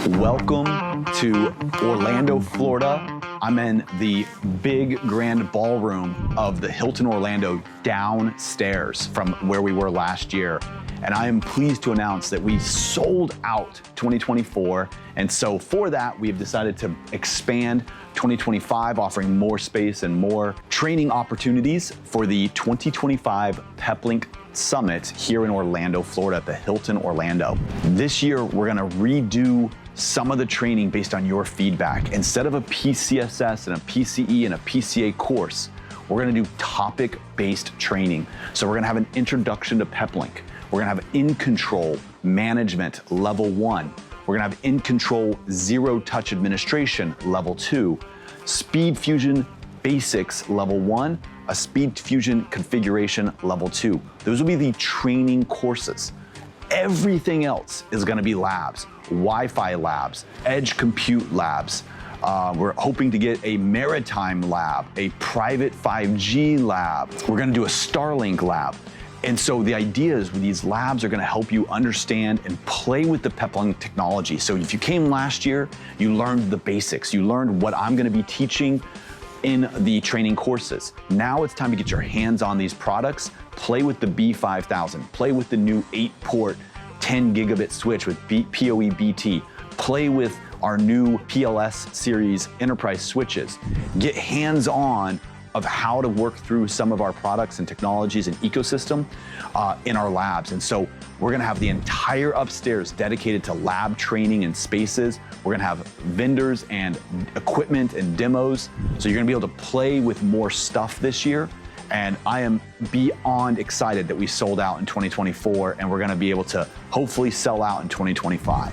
Welcome to Orlando, Florida. I'm in the big grand ballroom of the Hilton Orlando downstairs from where we were last year. And I am pleased to announce that we sold out 2024. And so for that, we have decided to expand 2025, offering more space and more training opportunities for the 2025 Peplink Summit here in Orlando, Florida at the Hilton Orlando. This year, we're gonna redo some of the training based on your feedback. Instead of a PCSS and a PCE and a PCA course, we're gonna do topic-based training. So we're gonna have an introduction to Peplink. We're gonna have InControl management level 1. We're gonna have InControl zero touch administration level 2, SpeedFusion basics level 1, a SpeedFusion configuration level 2. Those will be the training courses. Everything else is gonna be labs, Wi-Fi labs, edge compute labs. We're hoping to get a Maritime Lab, a private 5G lab. We're gonna do a Starlink Lab. And so the idea is these labs are gonna help you understand and play with the Peplink technology. So if you came last year, you learned the basics. You learned what I'm gonna be teaching in the training courses. Now it's time to get your hands on these products, play with the B5000, play with the new 8-port 10 gigabit switch with PoE BT, play with our new PLS Series Enterprise Switches, get hands-on of how to work through some of our products and technologies and ecosystem in our labs. And so we're gonna have the entire upstairs dedicated to lab training and spaces. We're gonna have vendors and equipment and demos. So you're gonna be able to play with more stuff this year. And I am beyond excited that we sold out in 2024 and we're gonna be able to hopefully sell out in 2025.